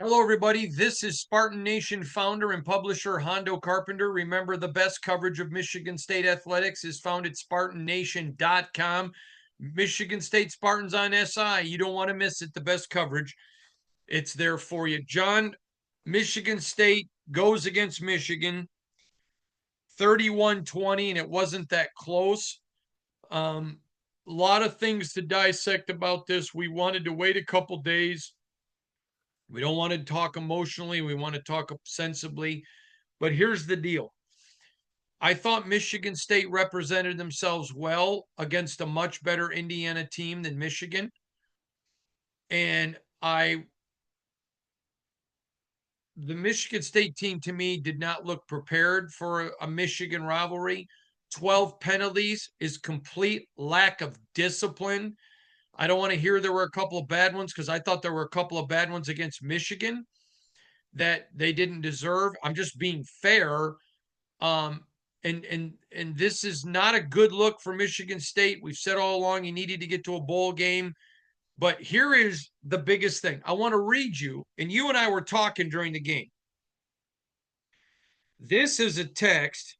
Hello, everybody. This is Spartan Nation founder and publisher Hondo Carpenter. Remember, the best coverage of Michigan State athletics is found at SpartanNation.com. Michigan State Spartans on SI. You don't want to miss it. The best coverage. It's there for you. John, Michigan State goes against Michigan 31-20, and it wasn't that close. A lot of things to dissect about this. We wanted to wait a couple days. We don't want to talk emotionally. We want to talk sensibly. But here's the deal. I thought Michigan State represented themselves well against a much better Indiana team than Michigan. And the Michigan State team to me did not look prepared for a Michigan rivalry. 12 penalties is complete lack of discipline. I don't want to hear there were a couple of bad ones because I thought there were a couple of bad ones against Michigan that they didn't deserve. I'm just being fair. And this is not a good look for Michigan State. We've said all along you needed to get to a bowl game. But here is the biggest thing. I want to read you, and you and I were talking during the game. This is a text.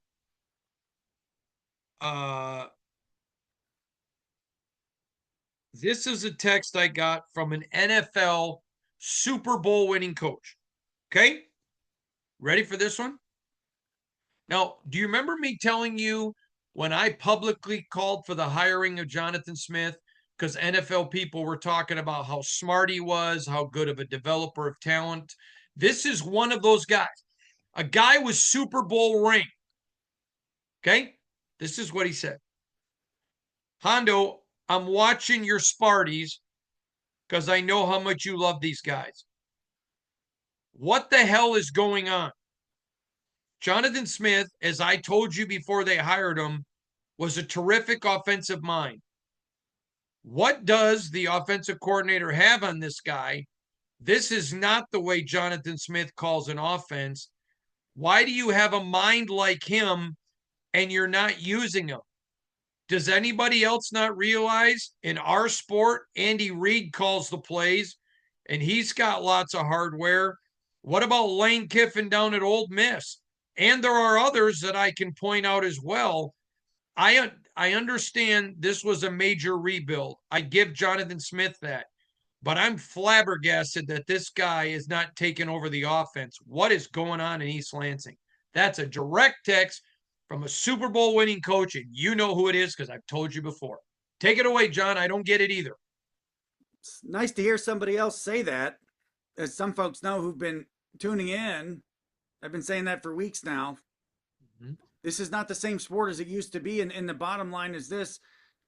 This is a text I got from an NFL Super Bowl winning coach. Okay? Ready for this one? Now, do you remember me telling you when I publicly called for the hiring of Jonathan Smith? Because NFL people were talking about how smart he was, how good of a developer of talent. This is one of those guys. A guy with Super Bowl ring. Okay? This is what he said. Hondo, I'm watching your Sparties because I know how much you love these guys. What the hell is going on? Jonathan Smith, as I told you before they hired him, was a terrific offensive mind. What does the offensive coordinator have on this guy? This is not the way Jonathan Smith calls an offense. Why do you have a mind like him and you're not using him? Does anybody else not realize in our sport, Andy Reid calls the plays and he's got lots of hardware? What about Lane Kiffin down at Ole Miss? And there are others that I can point out as well. I understand this was a major rebuild. I give Jonathan Smith that. But I'm flabbergasted that this guy is not taking over the offense. What is going on in East Lansing? That's a direct text from a Super Bowl winning coach, and you know who it is because I've told you before. Take it away, John. I don't get it either. It's nice to hear somebody else say that. As some folks know who've been tuning in, I've been saying that for weeks now. Mm-hmm. This is not the same sport as it used to be. And the bottom line is this,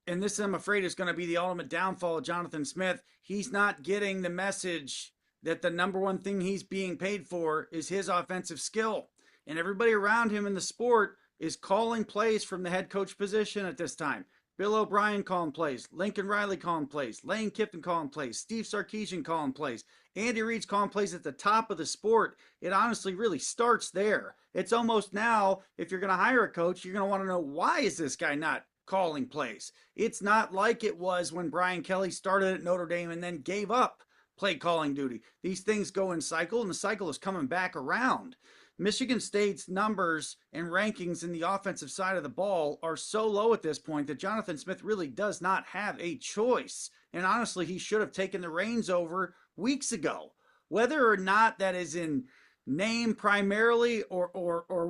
and this, I'm afraid, is going to be the ultimate downfall of Jonathan Smith. He's not getting the message that the number one thing he's being paid for is his offensive skill. And everybody around him in the sport is calling plays from the head coach position at this time. Bill O'Brien calling plays, Lincoln Riley calling plays, Lane Kiffin calling plays, Steve Sarkisian calling plays, Andy Reid's calling plays at the top of the sport. It honestly really starts there. It's almost now, if you're going to hire a coach, you're going to want to know, why is this guy not calling plays? It's not like it was when Brian Kelly started at Notre Dame and then gave up play calling duty. These things go in cycle, and the cycle is coming back around. Michigan State's numbers and rankings in the offensive side of the ball are so low at this point that Jonathan Smith really does not have a choice. And honestly, he should have taken the reins over weeks ago. Whether or not that is in name primarily or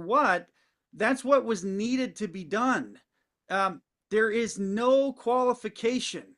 what, that's what was needed to be done. There is no qualification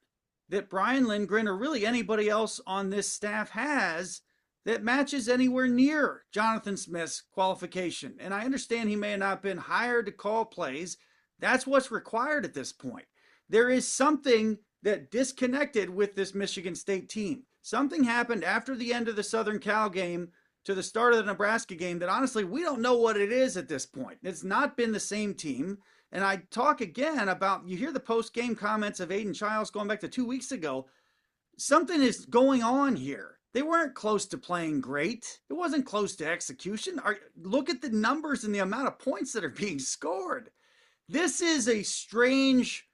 that Brian Lindgren or really anybody else on this staff has that matches anywhere near Jonathan Smith's qualification. And I understand he may have not been hired to call plays. That's what's required at this point. There is something that disconnected with this Michigan State team. Something happened after the end of the Southern Cal game to the start of the Nebraska game that honestly, we don't know what it is at this point. It's not been the same team. And I talk again about, you hear the post-game comments of Aiden Childs going back to 2 weeks ago. Something is going on here. They weren't close to playing great. It wasn't close to execution. Look at the numbers and the amount of points that are being scored. This is a strange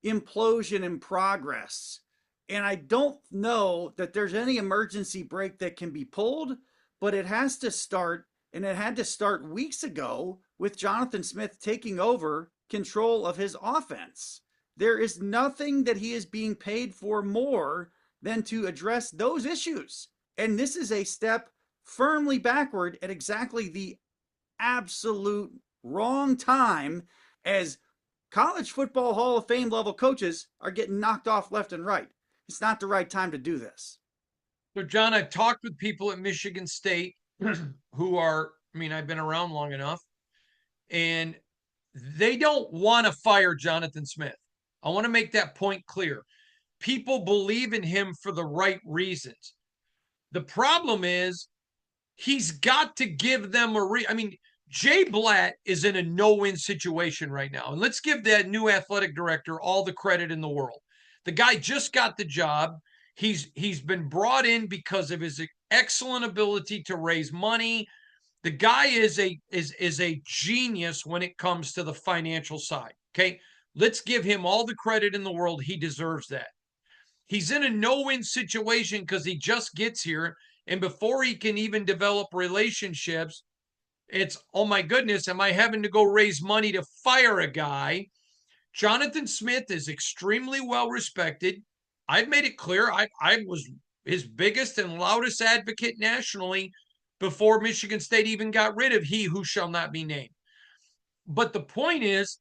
implosion in progress. And I don't know that there's any emergency brake that can be pulled. but it has to start, and it had to start weeks ago with Jonathan Smith taking over control of his offense. There is nothing that he is being paid for more than to address those issues. And this is a step firmly backward at exactly the absolute wrong time, as college football Hall of Fame level coaches are getting knocked off left and right. It's not the right time to do this. So, John, I've talked with people at Michigan State who are, I mean, I've been around long enough, and they don't want to fire Jonathan Smith. I want to make that point clear. People believe in him for the right reasons. The problem is he's got to give them I mean, Jay Blatt is in a no-win situation right now. And let's give that new athletic director all the credit in the world. The guy just got the job. He's been brought in because of his excellent ability to raise money. The guy is a genius when it comes to the financial side. Okay. Let's give him all the credit in the world. He deserves that. He's in a no-win situation because he just gets here. And before he can even develop relationships, it's, oh my goodness, am I having to go raise money to fire a guy? Jonathan Smith is extremely well respected. I've made it clear I was his biggest and loudest advocate nationally before Michigan State even got rid of he who shall not be named. But the point is,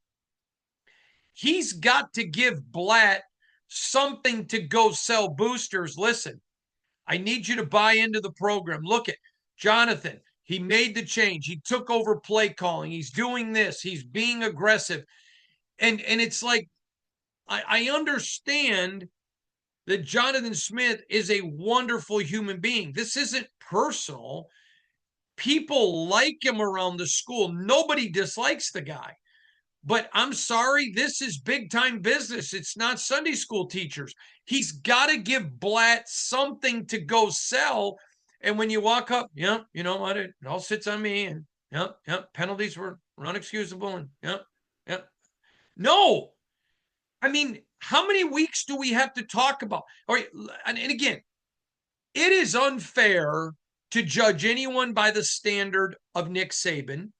he's got to give Blatt something to go sell boosters. Listen, I need you to buy into the program. Look at Jonathan. He made the change. He took over play calling. He's doing this. He's being aggressive. And it's like, I understand that Jonathan Smith is a wonderful human being. This isn't personal. People like him around the school. Nobody dislikes the guy. But I'm sorry, this is big time business. It's not Sunday school teachers. He's got to give Blatt something to go sell. And when you walk up, yeah, you know what? It all sits on me. And penalties were unexcusable. And yeah. No. I mean, how many weeks do we have to talk about? All right. And again, it is unfair to judge anyone by the standard of Nick Saban.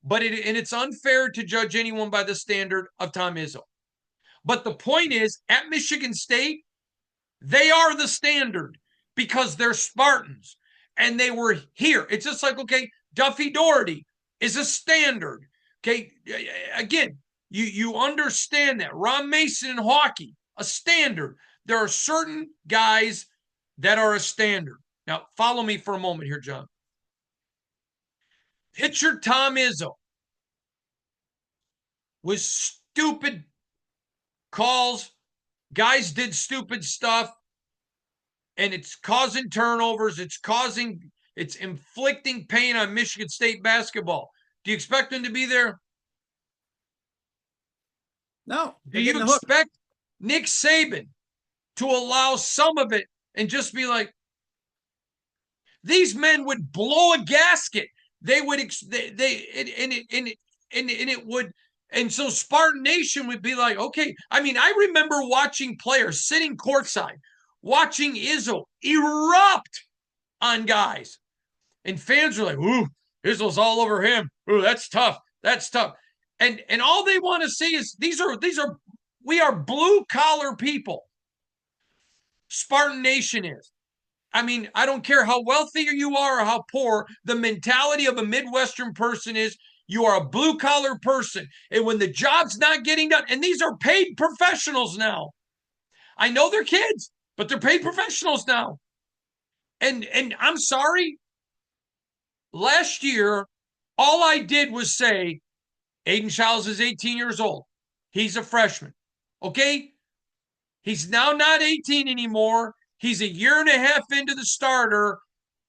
But it's unfair to judge anyone by the standard of Tom Izzo. But the point is, at Michigan State, they are the standard because they're Spartans and they were here. It's just like, okay, Duffy Doherty is a standard. Okay, again, you understand that. Ron Mason in hockey, a standard. There are certain guys that are a standard. Now, follow me for a moment here, John. Pitcher Tom Izzo was stupid calls. Guys did stupid stuff, and it's causing turnovers. It's inflicting pain on Michigan State basketball. Do you expect them to be there? No. Do you expect Nick Saban to allow some of it and just be like, these men would blow a gasket. They would, it would, and so Spartan Nation would be like, okay. I mean, I remember watching players sitting courtside, watching Izzo erupt on guys. And fans are like, ooh, Izzo's all over him. Ooh, that's tough. That's tough. And all they want to see is we are blue collar people. Spartan Nation is. I mean, I don't care how wealthy you are or how poor, the mentality of a Midwestern person is you are a blue collar person. And when the job's not getting done, and these are paid professionals now. I know they're kids, but they're paid professionals now. And I'm sorry. Last year, all I did was say, Aiden Childs is 18 years old. He's a freshman. Okay? He's now not 18 anymore. He's a year and a half into the starter.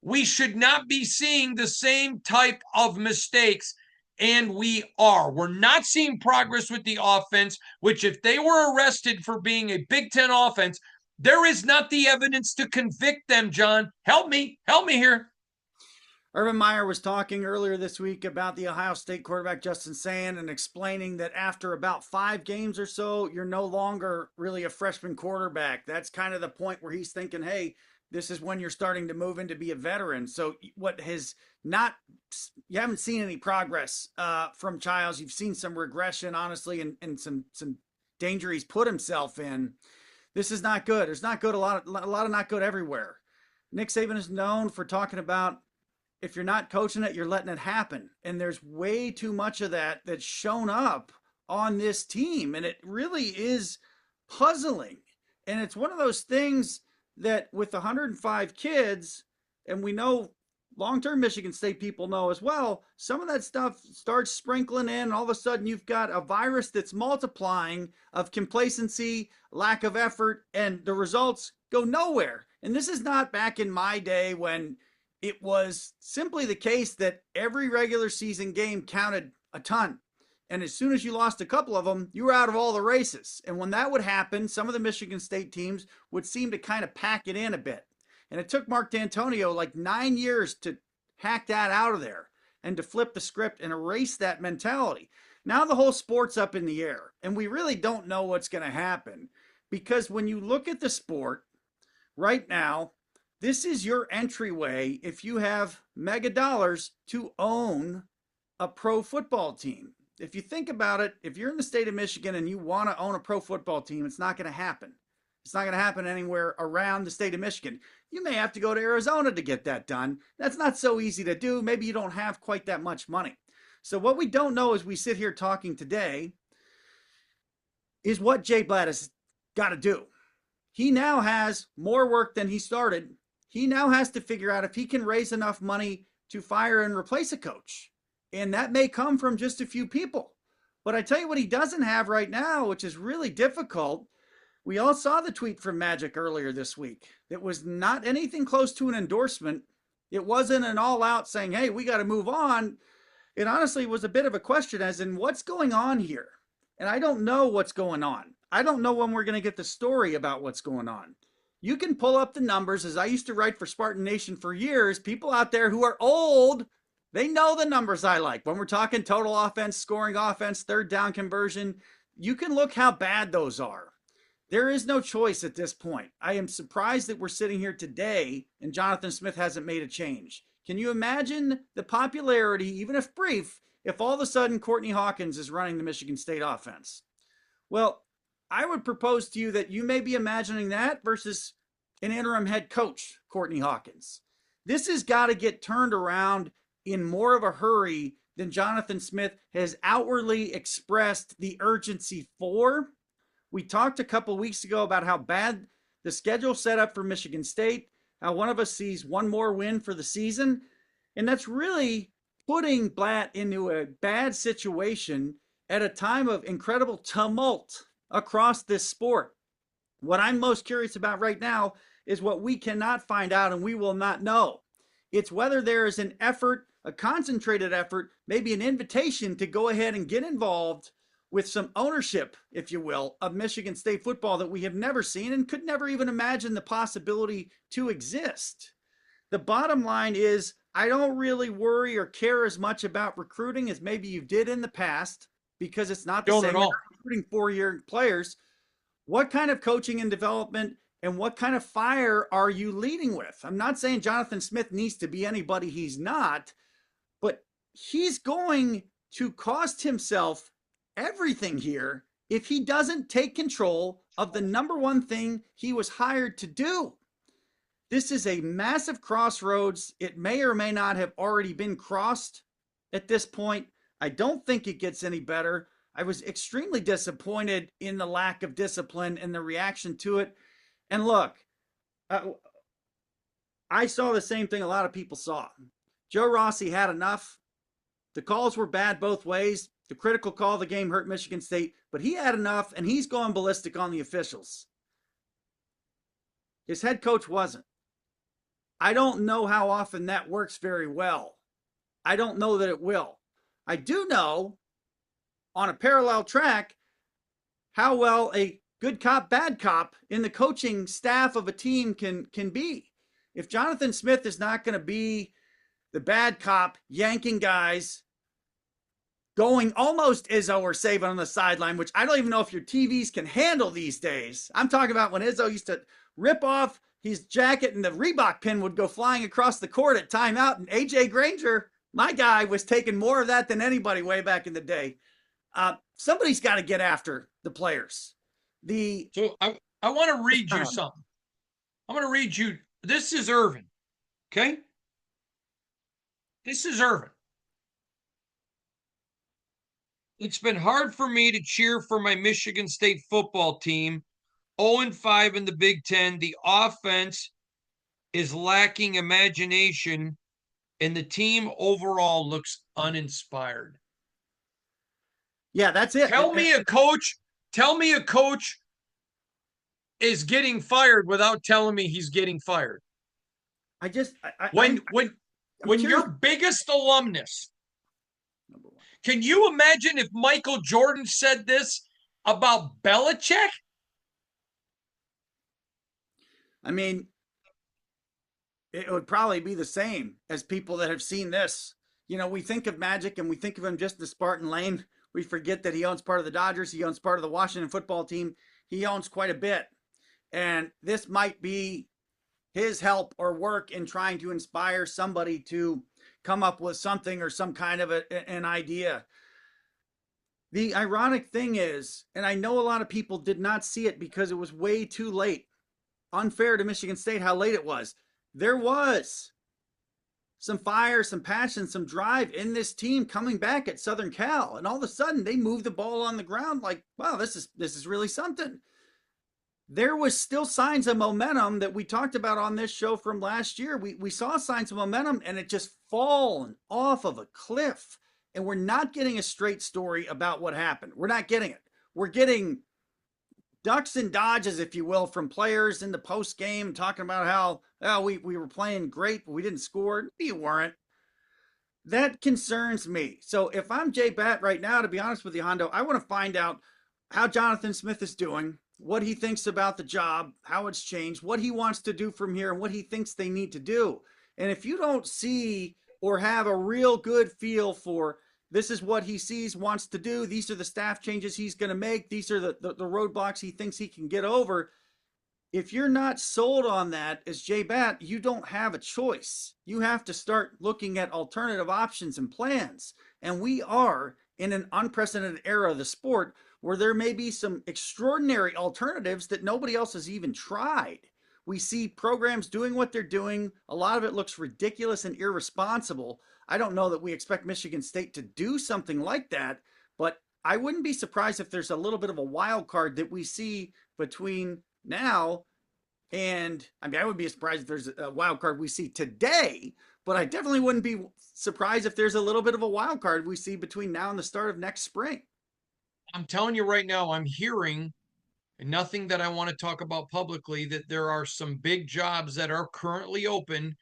We should not be seeing the same type of mistakes, and we are. We're not seeing progress with the offense, which if they were arrested for being a Big Ten offense, there is not the evidence to convict them, John. Help me here. Urban Meyer was talking earlier this week about the Ohio State quarterback Justin Sand and explaining that after about 5 games or so, you're no longer really a freshman quarterback. That's kind of the point where he's thinking, hey, this is when you're starting to move into be a veteran. So what has not, you haven't seen any progress from Childs. You've seen some regression, honestly, and some danger he's put himself in. This is not good. There's not good, a lot of not good everywhere. Nick Saban is known for talking about, if you're not coaching it, you're letting it happen. And there's way too much of that that's shown up on this team. And it really is puzzling. And it's one of those things that with 105 kids, and we know long-term Michigan State people know as well, some of that stuff starts sprinkling in, and all of a sudden you've got a virus that's multiplying of complacency, lack of effort, and the results go nowhere. And this is not back in my day when it was simply the case that every regular season game counted a ton. And as soon as you lost a couple of them, you were out of all the races. And when that would happen, some of the Michigan State teams would seem to kind of pack it in a bit. And it took Mark D'Antonio like 9 years to hack that out of there and to flip the script and erase that mentality. Now the whole sport's up in the air, and we really don't know what's going to happen, because when you look at the sport right now, this is your entryway if you have mega dollars to own a pro football team. If you think about it, if you're in the state of Michigan and you want to own a pro football team, it's not going to happen. It's not going to happen anywhere around the state of Michigan. You may have to go to Arizona to get that done. That's not so easy to do. Maybe you don't have quite that much money. So what we don't know as we sit here talking today is what Jay Blatt has got to do. He now has more work than he started. He now has to figure out if he can raise enough money to fire and replace a coach. And that may come from just a few people. But I tell you what he doesn't have right now, which is really difficult. We all saw the tweet from Magic earlier this week. It was not anything close to an endorsement. It wasn't an all-out saying, hey, we got to move on. It honestly was a bit of a question as in what's going on here? And I don't know what's going on. I don't know when we're going to get the story about what's going on. You can pull up the numbers. As I used to write for Spartan Nation for years, people out there who are old, they know the numbers I like. When we're talking total offense, scoring offense, third down conversion, you can look how bad those are. There is no choice at this point. I am surprised that we're sitting here today and Jonathan Smith hasn't made a change. Can you imagine the popularity, even if brief, if all of a sudden Courtney Hawkins is running the Michigan State offense? Well, I would propose to you that you may be imagining that versus an interim head coach, Courtney Hawkins. This has got to get turned around in more of a hurry than Jonathan Smith has outwardly expressed the urgency for. We talked a couple weeks ago about how bad the schedule set up for Michigan State, how one of us sees one more win for the season. And that's really putting Blatt into a bad situation at a time of incredible tumult across this sport. What I'm most curious about right now is what we cannot find out and we will not know. It's whether there is an effort, a concentrated effort, maybe an invitation to go ahead and get involved with some ownership, if you will, of Michigan State football that we have never seen and could never even imagine the possibility to exist. The bottom line is, I don't really worry or care as much about recruiting as maybe you did in the past, because it's not the same as recruiting four-year players. What kind of coaching and development and what kind of fire are you leading with? I'm not saying Jonathan Smith needs to be anybody he's not, but he's going to cost himself everything here if he doesn't take control of the number one thing he was hired to do. This is a massive crossroads. It may or may not have already been crossed at this point. I don't think it gets any better. I was extremely disappointed in the lack of discipline and the reaction to it. And look, I saw the same thing a lot of people saw. Joe Rossi had enough. The calls were bad both ways. The critical call of the game hurt Michigan State, but he had enough, and he's going ballistic on the officials. His head coach wasn't. I don't know how often that works very well. I don't know that it will. I do know, on a parallel track, how well a good cop, bad cop in the coaching staff of a team can be. If Jonathan Smith is not going to be the bad cop, yanking guys, going almost Izzo or Saban on the sideline, which I don't even know if your TVs can handle these days. I'm talking about when Izzo used to rip off his jacket and the Reebok pin would go flying across the court at timeout. And AJ Granger, my guy, was taking more of that than anybody way back in the day. Somebody's got to get after the players. So I want to read you something. I'm going to read you. This is Irvin. Okay? This is Irvin. It's been hard for me to cheer for my Michigan State football team. 0-5 in the Big Ten. The offense is lacking imagination, and the team overall looks uninspired. Yeah, that's it. Tell me a coach is getting fired without telling me he's getting fired. When your biggest alumnus, can you imagine if Michael Jordan said this about Belichick? I mean, it would probably be the same as people that have seen this. You know, we think of Magic and we think of him just the Spartan lane. We forget that he owns part of the Dodgers. He owns part of the Washington football team. He owns quite a bit. And this might be his help or work in trying to inspire somebody to come up with something or some kind of an idea. The ironic thing is, and I know a lot of people did not see it because it was way too late. Unfair to Michigan State how late it was. There was some fire, some passion, some drive in this team coming back at Southern Cal. And all of a sudden they moved the ball on the ground like, wow, this is really something. There was still signs of momentum that we talked about on this show from last year. We saw signs of momentum and it just fallen off of a cliff. And we're not getting a straight story about what happened. We're not getting it. We're getting ducks and dodges, if you will, from players in the post game talking about how we were playing great, but we didn't score. You weren't. That concerns me. So if I'm Jay Batt right now, to be honest with you, Hondo, I want to find out how Jonathan Smith is doing, what he thinks about the job, how it's changed, what he wants to do from here, and what he thinks they need to do. And if you don't see or have a real good feel for this is what he sees, wants to do, these are the staff changes he's going to make, these are the roadblocks he thinks he can get over, if you're not sold on that as Jay Batt, you don't have a choice. You have to start looking at alternative options and plans. And we are in an unprecedented era of the sport where there may be some extraordinary alternatives that nobody else has even tried. We see programs doing what they're doing. A lot of it looks ridiculous and irresponsible. I don't know that we expect Michigan State to do something like that, but I wouldn't be surprised if there's a little bit of a wild card that we see between now and, I mean, I would be surprised if there's a wild card we see today, but I definitely wouldn't be surprised if there's a little bit of a wild card we see between now and the start of next spring. I'm telling you right now, I'm hearing, and nothing that I want to talk about publicly, that there are some big jobs that are currently open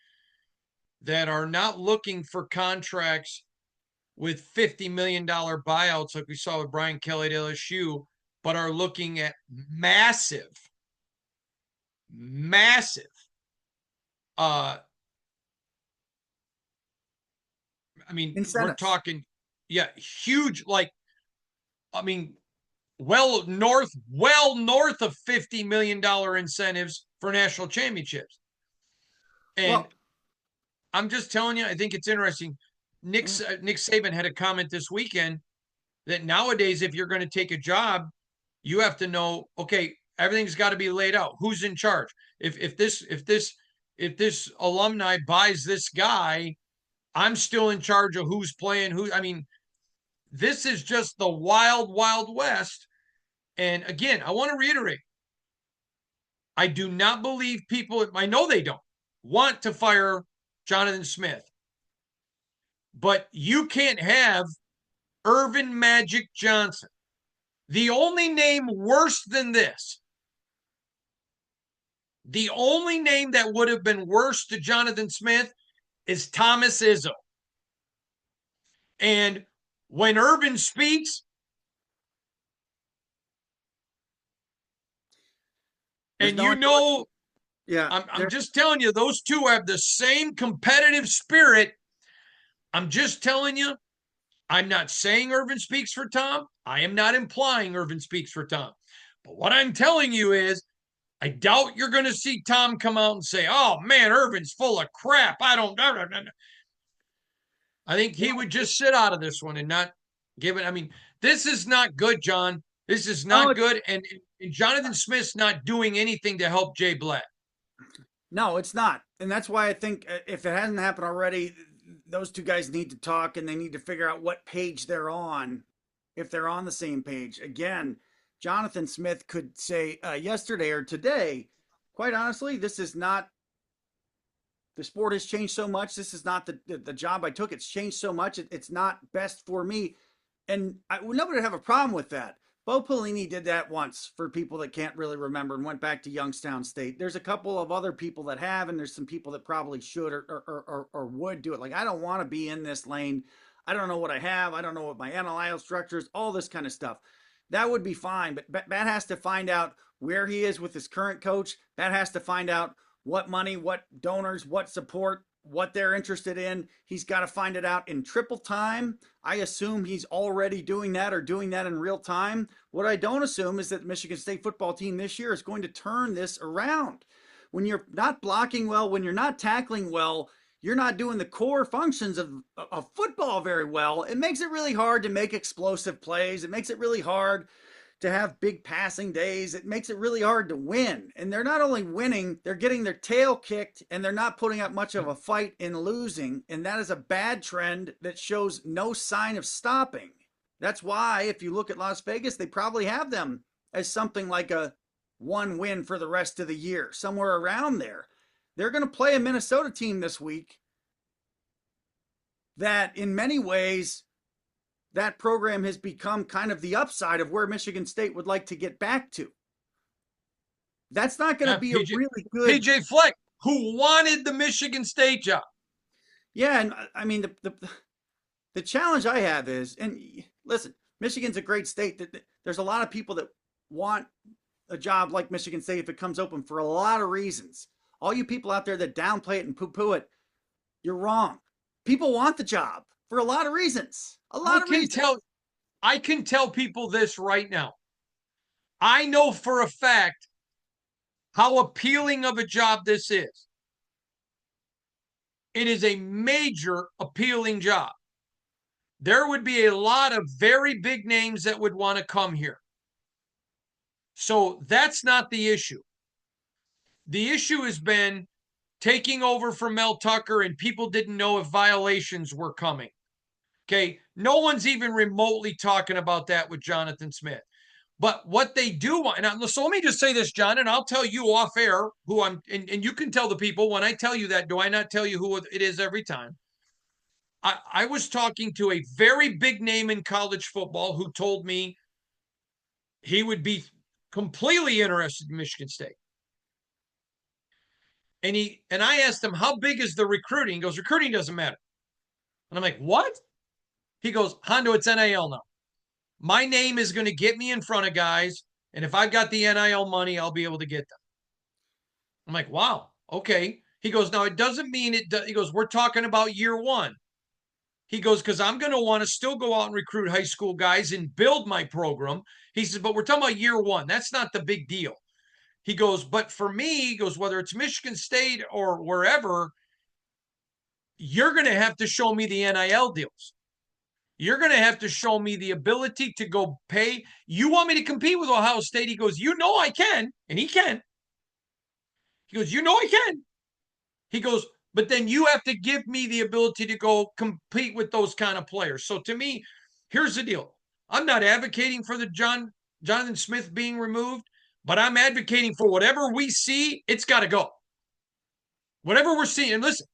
that are not looking for contracts with $50 million buyouts like we saw with Brian Kelly at LSU, but are looking at massive I mean, incentives. we're talking, yeah, huge, like, I mean, well north of $50 million incentives for national championships. And I'm just telling you, I think it's interesting. Nick Saban had a comment this weekend that nowadays, if you're going to take a job, you have to know, okay, everything's got to be laid out. Who's in charge? If this alumni buys this guy, I'm still in charge of who's playing who. I mean, this is just the wild, wild west. And again, I want to reiterate, I do not believe people, I know they don't want to fire Jonathan Smith, but you can't have Irvin Magic Johnson. The only name worse than this, the only name that would have been worse to Jonathan Smith is Thomas Izzo. And when Irvin speaks, and you know, yeah, I'm just telling you, those two have the same competitive spirit. I'm just telling you, I'm not saying Irvin speaks for Tom. I am not implying Irvin speaks for Tom. But what I'm telling you is I doubt you're going to see Tom come out and say, "Oh man, Irvin's full of crap. I don't." I think he would just sit out of this one and not give it. I mean, this is not good, John. This is Oh, not good, and Jonathan Smith's not doing anything to help Jay Blatt. no, it's not. And that's why I think if it hasn't happened already, those two guys need to talk and they need to figure out what page they're on, if they're on the same page. Again, Jonathan Smith could say yesterday or today, quite honestly, this is not, the sport has changed so much. This is not the job I took. It's changed so much. It's not best for me. And nobody would have a problem with that. Bo Pelini did that once for people that can't really remember and went back to Youngstown State. There's a couple of other people that have, and there's some people that probably should or would do it. Like, I don't want to be in this lane. I don't know what I have. I don't know what my NIL structure is, all this kind of stuff. That would be fine. But Bat has to find out where he is with his current coach. Bat has to find out what money, what donors, what support, what they're interested in. He's got to find it out in triple time. I assume he's already doing that or doing that in real time. What I don't assume is that the Michigan State football team this year is going to turn this around. When you're not blocking well, when you're not tackling well, you're not doing the core functions of football very well. It makes it really hard to make explosive plays. It makes it really hard to have big passing days. It makes it really hard to win. And they're not only winning, they're getting their tail kicked and they're not putting up much of a fight in losing. And that is a bad trend that shows no sign of stopping. That's why, if you look at Las Vegas, they probably have them as something like a one win for the rest of the year, somewhere around there. They're going to play a Minnesota team this week that, in many ways, that program has become kind of the upside of where Michigan State would like to get back to. That's not going to be a really good PJ Fleck, who wanted the Michigan State job. Yeah, and I mean the challenge I have is, and listen, Michigan's a great state. There's a lot of people that want a job like Michigan State if it comes open for a lot of reasons. All you people out there that downplay it and poo-poo it, you're wrong. People want the job for a lot of reasons. I can tell people this right now. I know for a fact how appealing of a job this is. It is a major appealing job. There would be a lot of very big names that would want to come here. So that's not the issue. The issue has been taking over from Mel Tucker, and people didn't know if violations were coming. Okay, no one's even remotely talking about that with Jonathan Smith. But what they do want, and so let me just say this, John, and I'll tell you off air who I'm, and you can tell the people when I tell you that, do I not tell you who it is every time? I was talking to a very big name in college football who told me he would be completely interested in Michigan State. And I asked him, how big is the recruiting? He goes, recruiting doesn't matter. And I'm like, what? He goes, Hondo, it's NIL now. My name is going to get me in front of guys, and if I've got the NIL money, I'll be able to get them. I'm like, wow, okay. He goes, now it doesn't mean it. He goes, we're talking about year one. He goes, because I'm going to want to still go out and recruit high school guys and build my program. He says, but we're talking about year one. That's not the big deal. He goes, but for me, he goes, whether it's Michigan State or wherever, you're going to have to show me the NIL deals. You're going to have to show me the ability to go pay. You want me to compete with Ohio State? He goes, you know I can. And he can. He goes, you know I can. He goes, but then you have to give me the ability to go compete with those kind of players. So to me, here's the deal. I'm not advocating for the Jonathan Smith being removed, but I'm advocating for whatever we see, it's got to go. Whatever we're seeing, and listen,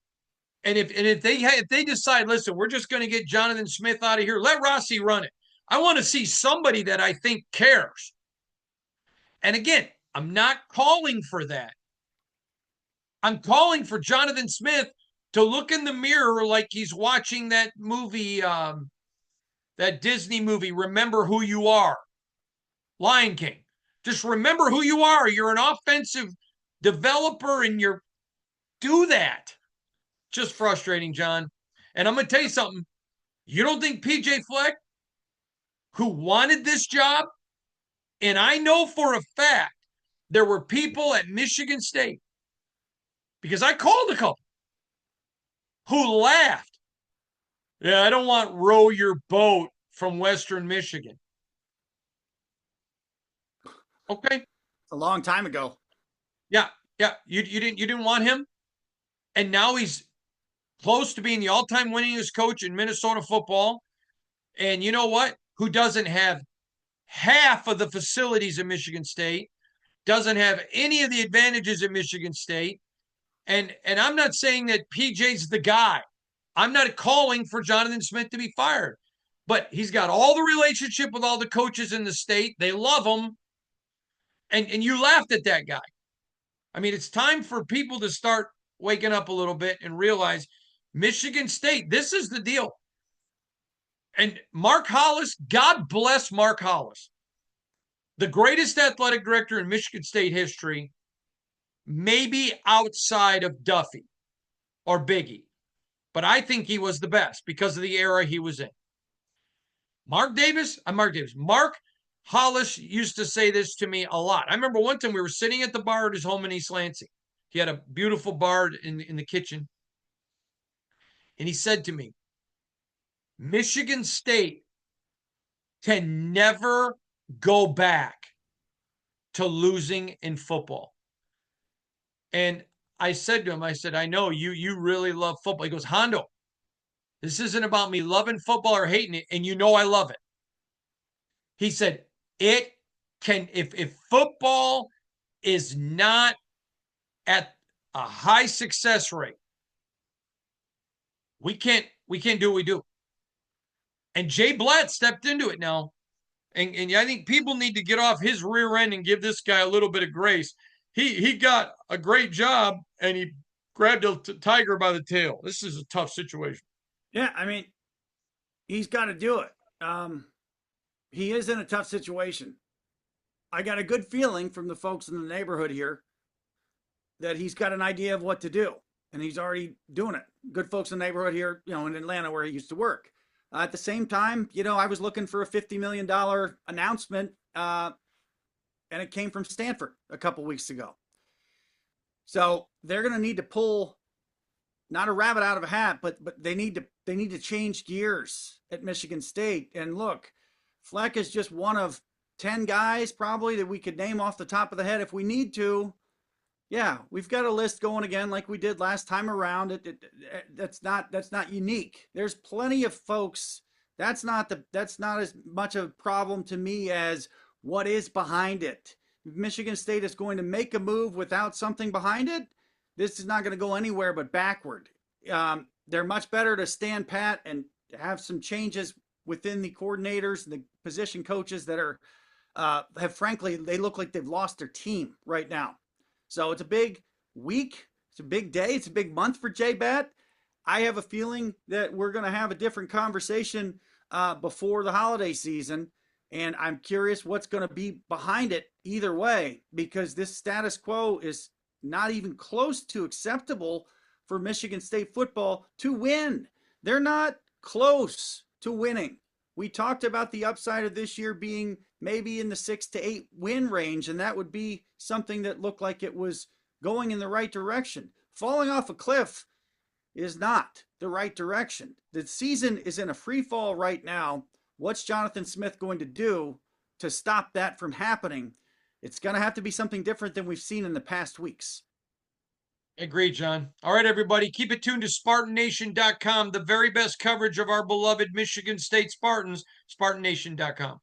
and if they decide, listen, we're just going to get Jonathan Smith out of here, let Rossi run it. I want to see somebody that I think cares. And again, I'm not calling for that. I'm calling for Jonathan Smith to look in the mirror like he's watching that movie, that Disney movie, Remember Who You Are, Lion King. Just remember who you are. You're an offensive developer, and do that. Just frustrating, John. And I'm going to tell you something. You don't think PJ Fleck, who wanted this job, and I know for a fact there were people at Michigan State, because I called a couple, who laughed. Yeah, I don't want row your boat from Western Michigan. Okay. A long time ago. Yeah, yeah. You didn't want him, and now he's close to being the all-time winningest coach in Minnesota football. And you know what? Who doesn't have half of the facilities in Michigan State? Doesn't have any of the advantages at Michigan State. And I'm not saying that PJ's the guy. I'm not calling for Jonathan Smith to be fired, but he's got all the relationship with all the coaches in the state. They love him. And you laughed at that guy. I mean, it's time for people to start waking up a little bit and realize Michigan State, this is the deal. And Mark Hollis, God bless Mark Hollis, the greatest athletic director in Michigan State history, maybe outside of Duffy or Biggie. But I think he was the best because of the era he was in. Mark Hollis used to say this to me a lot. I remember one time we were sitting at the bar at his home in East Lansing. He had a beautiful bar in the kitchen. And he said to me, Michigan State can never go back to losing in football. And I said to him, I said, I know you really love football. He goes, Hondo, this isn't about me loving football or hating it, and you know I love it. He said, it can, if football is not at a high success rate, we can't do what we do. And Jay Blatt stepped into it now. And I think people need to get off his rear end and give this guy a little bit of grace. He got a great job, and he grabbed a tiger by the tail. This is a tough situation. Yeah, I mean, he's got to do it. He is in a tough situation. I got a good feeling from the folks in the neighborhood here that he's got an idea of what to do, and he's already doing it. Good folks in the neighborhood here, in Atlanta where he used to work. At the same time, I was looking for a $50 million announcement, and it came from Stanford a couple weeks ago. So they're going to need to pull not a rabbit out of a hat, but they need to change gears at Michigan State. And look, Fleck is just one of 10 guys probably that we could name off the top of the head if we need to. Yeah, we've got a list going again like we did last time around. That's not unique. There's plenty of folks. That's not as much of a problem to me as what is behind it. If Michigan State is going to make a move without something behind it, this is not going to go anywhere but backward. They're much better to stand pat and have some changes within the coordinators and the position coaches that are frankly, they look like they've lost their team right now. So it's a big week. It's a big day. It's a big month for J-Bat. I have a feeling that we're going to have a different conversation before the holiday season. And I'm curious what's going to be behind it either way, because this status quo is not even close to acceptable for Michigan State football to win. They're not close to winning. We talked about the upside of this year being maybe in the 6 to 8 win range, and that would be something that looked like it was going in the right direction. Falling off a cliff is not the right direction. The season is in a free fall right now. What's Jonathan Smith going to do to stop that from happening? It's going to have to be something different than we've seen in the past weeks. Agreed, John. All right, everybody, keep it tuned to SpartanNation.com, the very best coverage of our beloved Michigan State Spartans, SpartanNation.com.